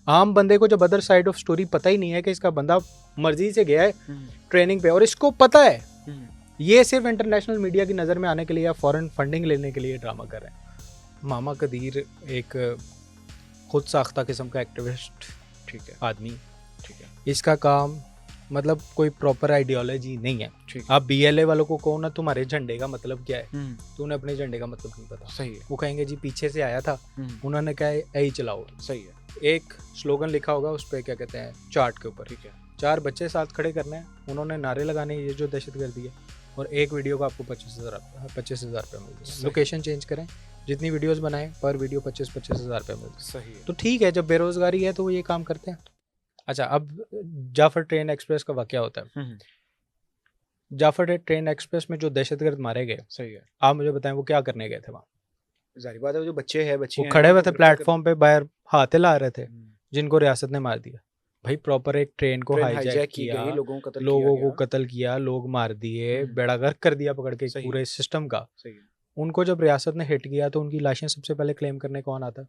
आम बंदे को जब अदर साइड ऑफ स्टोरी पता ही नहीं है कि इसका बंदा मर्जी से गया है ट्रेनिंग पे और इसको पता है ये सिर्फ इंटरनेशनल मीडिया की नज़र में आने के लिए या फॉरेन फंडिंग लेने के लिए ड्रामा कर रहे हैं। मामा कदीर एक खुद साख्ता किस्म का एक्टिविस्ट ठीक है आदमी, ठीक है इसका काम मतलब कोई प्रॉपर आइडियोलॉजी नहीं है। ठीक आप BLA वालों को कहो ना तुम्हारे झंडे का मतलब क्या है, तो उन्हें अपने झंडे का मतलब नहीं पता। सही है वो कहेंगे जी पीछे से आया था, उन्होंने कहा यही चलाओ। सही है एक स्लोगन लिखा होगा उस पर, क्या कहते हैं, चार्ट के ऊपर, ठीक है 4 बच्चे साथ खड़े करने हैं, उन्होंने नारे लगाने, ये जो दहशतगर्दी है, और एक वीडियो का आपको 25,000 रुपये मिलते हैं। लोकेशन चेंज करें, जितनी वीडियोस बनाएं पर वीडियो 25,000 रुपये मिलते हैं। सही है तो ठीक है, जब बेरोजगारी है तो वो ये काम करते हैं। अच्छा, अब जाफर ट्रेन एक्सप्रेस का वाकया होता है। जाफर ट्रेन एक्सप्रेस में जो दहशतगर्द मारे गए, सही है आप मुझे बताएं वो क्या करने गए थे वहाँ? जाहिर बात है वो जो बच्चे हैं बच्चे वो खड़े हुए थे प्लेटफॉर्म पे, बाहर हाथ हिला रहे थे, जिनको रियासत ने मार दिया। भाई प्रॉपर एक ट्रेन को हाईजैक किया, लोगों को कत्ल किया, लोग मार दिए, बेड़ा गर्क कर दिया पकड़ के पूरे सिस्टम का। सही है उनको जब रियासत ने हिट किया तो उनकी लाशें सबसे पहले क्लेम करने कौन आता?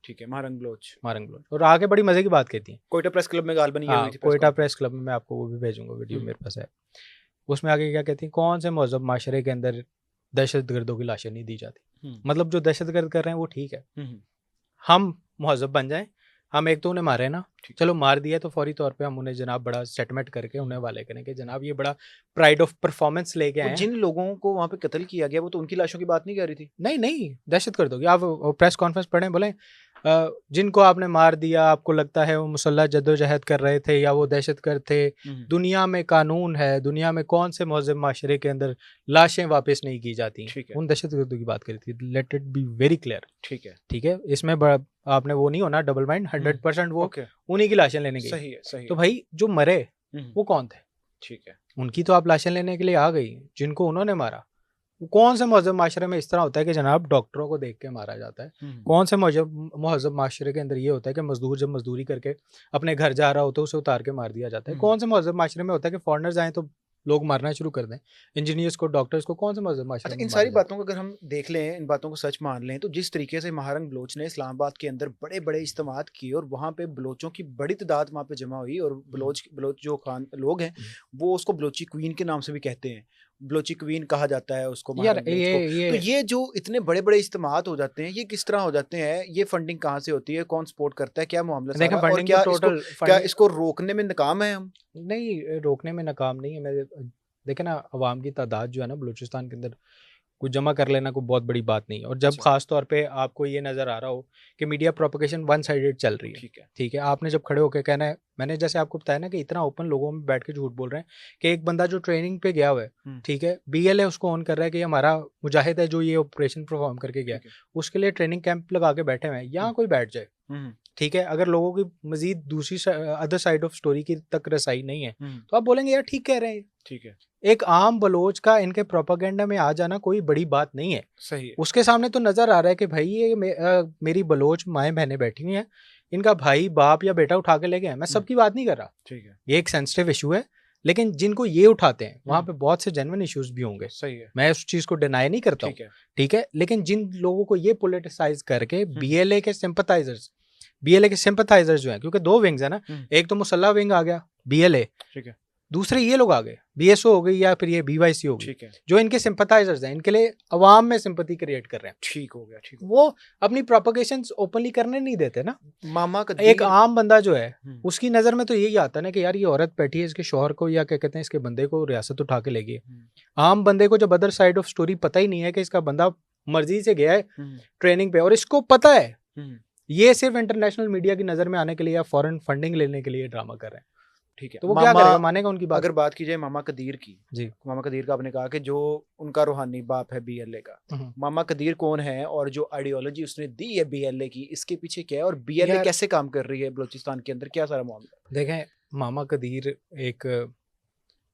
ठीक है मारंग बलोच। और आगे बड़ी मजे की बात कहती है, कोयटा प्रेस क्लब में गालबनी हुई थी। कोयटा प्रेस क्लब में, मैं आपको वो भी भेजूंगा, वीडियो मेरे पास है। उसमें आगे क्या कहती है, कौन से महजब माशरे के अंदर दहशतगर्दों की लाशें नहीं दी जाती। मतलब जो दहशतगर्द कर रहे हैं वो ठीक है, हम महजब बन जाएं, हम एक तो उन्हें मारे ना, चलो मार दिया तो फौरी तौर पे हम उन्हें जनाब बड़ा सेटलमेंट करके उन्हें वाले करें कि जनाब ये बड़ा प्राइड ऑफ परफॉर्मेंस लेके आए। जिन लोगों को वहाँ पे कत्ल किया गया वो तो उनकी लाशों की बात नहीं कर रही थी। नहीं दहशतगर्द होगी। आप प्रेस कॉन्फ्रेंस पढ़ें, बोले जिनको आपने मार दिया आपको लगता है वो मुसल्लह जद्दोजहद कर रहे थे या वो दहशतगर्द थे। दुनिया में कानून है, दुनिया में कौन से महज़ब माशरे के अंदर लाशें वापस नहीं की जाती। उन दहशतगर्दों की बात करी थी। Let it be very clear. ठीक है, इसमें आपने वो नहीं होना डबल माइंड। 100% वो उन्हीं की लाशें लेने गई। सही है। तो भाई जो मरे वो कौन थे? ठीक है, उनकी तो आप लाशें लेने के लिए आ गई। जिनको उन्होंने मारा, कौन से महज़ब माशरे में इस तरह होता है कि जनाब डॉक्टरों को देख के मारा जाता है? कौन से महज़ब माशरे के अंदर ये होता है कि मजदूर जब मजदूरी करके अपने घर जा रहा होता है उसे उतार के मार दिया जाता है? कौन से महज़ब माशरे में होता है कि फॉरेनर्स आए तो लोग मारना शुरू कर दें? इंजीनियर्स को, डॉक्टर्स को कौन से महज़ब माशरे में? इन सारी बातों को अगर हम देख लें, इन बातों को सच मान लें, तो जिस तरीके से महारंग बलोच ने इस्लामाबाद के अंदर बड़े बड़े इज्तिमात किए और वहाँ पे बलोचों की बड़ी तादाद वहाँ पे जमा हुई, और बलोच जो खान लोग हैं वो उसको बलोची क्वीन के नाम से भी कहते हैं। बलोची क्वीन कहा जाता है उसको, यार तो ये जो इतने बड़े बड़े इज्तिमात हो जाते हैं ये किस तरह हो जाते हैं? ये फंडिंग कहाँ से होती है? कौन सपोर्ट करता है? क्या मामला सारा? और क्या इसको रोकने में नाकाम है हम? नहीं, रोकने में नाकाम नहीं है। मैं देखे ना, अवाम की तादाद जो है ना बलूचिस्तान के अंदर, कुछ जमा कर लेना कोई बहुत बड़ी बात नहीं है। और जब खास तौर पे आपको ये नज़र आ रहा हो कि मीडिया प्रोपोगेशन वन साइडेड चल रही है, ठीक है, आपने जब खड़े होकर कहना है, मैंने जैसे आपको बताया ना कि इतना ओपन लोगों में बैठ के झूठ बोल रहे हैं कि एक बंदा जो ट्रेनिंग पे गया हुआ है, ठीक है, BLA उसको ऑन कर रहा है कि हमारा मुजाहिद है जो ये ऑपरेशन परफॉर्म करके गया, उसके लिए ट्रेनिंग कैंप लगा के बैठे हुए हैं। यहाँ कोई बैठ जाए, ठीक है, अगर लोगों की मजीद दूसरी अदर साइड ऑफ स्टोरी की तक रसाई नहीं है तो आप बोलेंगे यार ठीक कह रहे हैं, ठीक है। एक आम बलोच का इनके प्रोपेगेंडा में आ जाना कोई बड़ी बात नहीं है। सही है। उसके सामने तो नजर आ रहा है कि भाई ये मेरी बलोच माएँ बहनें बैठी हुई हैं, इनका भाई बाप या बेटा उठा के ले गए। मैं सबकी बात नहीं कर रहा, ठीक है, ये एक सेंसिटिव इशू है, लेकिन जिनको ये उठाते हैं वहां पे बहुत से जेन्युइन इश्यूज भी होंगे। सही है, मैं उस चीज को डिनाई नहीं करता हूँ, ठीक है, लेकिन जिन लोगों को ये पोलिटिसाइज करके BLA के सिंपथाइजर्स जो हैं, क्योंकि 2 विंग्स है ना, एक तो मुसल्ला विंग आ गया BLA, ठीक है, दूसरे ये लोग आ गए BSO हो गई या फिर ये BYC हो गई, जो इनके सिंपथाइजर्स हैं, इनके लिए अवाम में सिंपैथी क्रिएट कर रहे हैं। ठीक हो गया, ठीक। वो अपनी प्रोपेगेशंस ओपनली करने नहीं देते ना। मामा का एक आम बंदा जो है उसकी नजर में तो यही आता है ना कि यार ये औरत बैठी है, इसके शौहर को या क्या कहते हैं इसके बंदे को रियासत उठा के ले गई। आम बंदे को जब अदर साइड ऑफ स्टोरी पता ही नहीं है कि इसका बंदा मर्जी से गया है ट्रेनिंग पे और इसको पता है ये सिर्फ इंटरनेशनल मीडिया की नजर में आने के लिए या फॉरेन फंडिंग लेने के लिए ड्रामा कर रहे हैं, ठीक है, तो वो क्या करेगा? मानेगा उनकी बात? अगर बात की जाए मामा कदीर की, जी, मामा कदीर का आपने कहा कि जो उनका रूहानी बाप है BLA का, मामा कदीर कौन है और जो आइडियोलॉजी उसने दी है BLA की, इसके पीछे क्या है और BLA कैसे काम कर रही है बलूचिस्तान के अंदर, क्या सारा मामला? देखें, मामा कदीर एक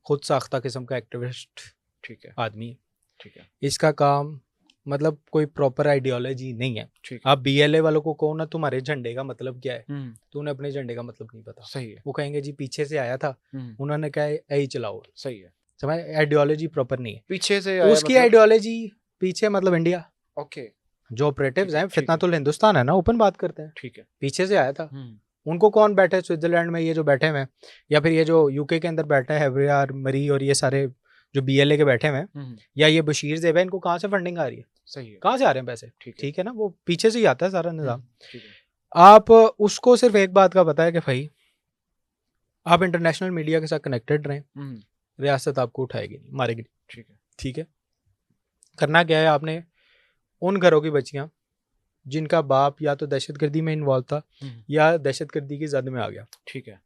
खुद साख्ता किस्म का एक्टिविस्ट, ठीक है, आदमी, ठीक है, इसका काम मतलब कोई प्रॉपर आइडियोलॉजी नहीं है। आप BLA वालों को कहो ना तुम्हारे झंडे का मतलब क्या है, तो उन्हें अपने झंडे का मतलब नहीं पता। सही है। वो कहेंगे जी पीछे से आया था, उन्होंने कहा यही चलाओ। सही है, समझ, आइडियोलॉजी प्रॉपर नहीं है। पीछे से उसकी आइडियोलॉजी पीछे मतलब इंडिया, ओके, जो ऑपरेटिव्स हैं, ठीक है। फितनातुल हिंदुस्तान है ना, ओपन बात करते हैं, ठीक है। पीछे से आया था। उनको कौन बैठे स्विट्जरलैंड में, ये जो बैठे हुए हैं, या फिर ये जो यूके के अंदर बैठे हैं हेवरियार मरी और ये सारे जो बीएलए के बैठे हुए हैं, या ये बशीर जेब है, इनको कहाँ से फंडिंग आ रही है? सही है। कहाँ से आ रहे हैं पैसे? ठीक है ना, वो पीछे से ही आता है सारा निज़ाम। ठीक है। आप उसको सिर्फ एक बात का पता है कि भाई आप इंटरनेशनल मीडिया के साथ कनेक्टेड रहें, रियासत आपको उठाएगी नहीं, मारेगी नहीं। ठीक है। ठीक है, करना क्या है आपने, उन घरों की बच्चियां जिनका बाप या तो दहशतगर्दी में इन्वॉल्व था या दहशतगर्दी की जद में आ गया, ठीक है,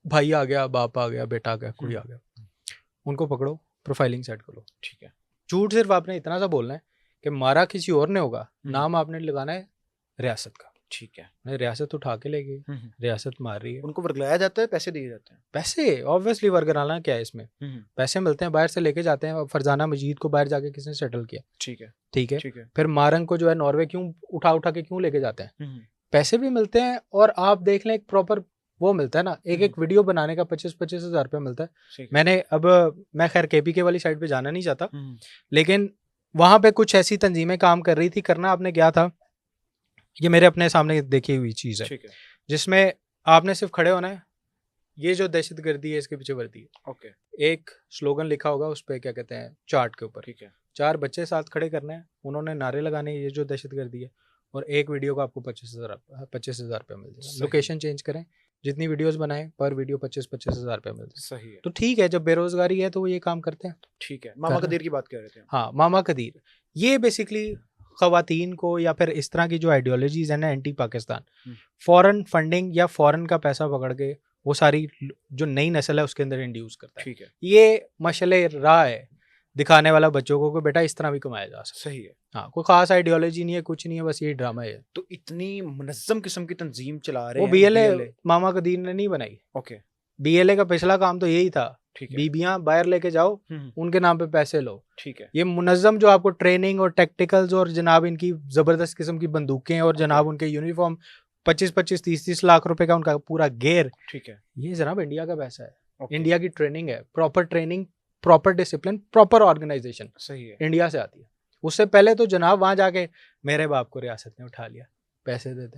भाई आ गया, बाप आ गया, बेटा आ गया, कोई आ गया, उनको पकड़ो, प्रोफाइलिंग सेट करो। ठीक है। झूठ सिर्फ आपने इतना सा बोलना है कि मारा किसी और ने होगा, नाम आपने लगाना है रियासत का। ठीक है। नहीं, रियासत उठा के ले गई, रियासत मार रही है। उनको वर्गलाया जाता है, पैसे दिए जाते हैं? पैसे ऑब्वियसली, वर्गराना क्या है इसमें, पैसे मिलते हैं, बाहर से लेके जाते हैं। फरजाना मजीद को बाहर जाके किसने सेटल किया? ठीक है। ठीक है, ठीक है। फिर मारंग को जो है नॉर्वे क्यों उठा के क्यों लेके जाते हैं? पैसे भी मिलते हैं, और आप देख लें एक प्रॉपर वो मिलता है ना, एक वीडियो बनाने का 25-25 हज़ार रुपया मिलता है। मैंने मैं खैर केपीके वाली साइड पे जाना नहीं चाहता, लेकिन वहां पे कुछ ऐसी तंजीमें काम कर रही थी, करना आपने क्या था, ये मेरे अपने सामने देखी हुई चीज है, जिसमें आपने सिर्फ खड़े होना है, ये जो दहशतगर्दी है इसके पीछे वर्दी है, ओके, एक स्लोगन लिखा होगा उस पर, क्या कहते हैं, चार्ट के ऊपर, ठीक है, 4 बच्चे साथ खड़े करने हैं, उन्होंने नारे लगाने, ये जो दहशतगर्दी है, और एक वीडियो का आपको 25,000 रुपया मिल जाएगा। लोकेशन चेंज करें, जितनी वीडियोस बनाएं पर वीडियो 25-25 हज़ार रुपया मिल जाए। सही है। तो ठीक है, जब बेरोजगारी है तो वो ये काम करते हैं। ठीक है, मामा कदीर की बात कर रहे थे। हाँ, मामा कदीर, ये बेसिकली ख़वातीन को या फिर इस तरह की जो आइडियोलॉजीज है ना एंटी पाकिस्तान, फॉरेन फंडिंग या फॉरेन का पैसा पकड़ के वो सारी जो नई नस्ल है उसके अंदर इंड्यूस करता है। ठीक है, ये मशले राह है दिखाने वाला बच्चों को कि बेटा इस तरह भी कमाया जा सकता है। सही है। हाँ, कोई खास आइडियोलॉजी नहीं है, कुछ नहीं है, बस ये ड्रामा है। तो इतनी मुनज़्ज़म किस्म की तंजीम चला रहे वो हैं बीएलए मामा कदीर ने नहीं बनाई। ओके, बीएलए का पिछला काम तो यही था, ठीक है, बीबियां बाहर लेके जाओ, उनके नाम पे पैसे लो। ठीक है, ये मुनज़्ज़म जो आपको ट्रेनिंग और टेक्टिकल्स और जनाब इनकी जबरदस्त किस्म की बंदूकें और जनाब उनके यूनिफॉर्म 25-25 30-30 लाख रुपए का उनका पूरा गेयर, ठीक है, ये जनाब इंडिया का पैसा है। ओके, इंडिया की ट्रेनिंग है, proper training, proper discipline, proper organisation सही है, इंडिया से आती है। उससे पहले तो जनाब वहां जाके मेरे बाप को रियासत ने उठा लिया, पैसे देते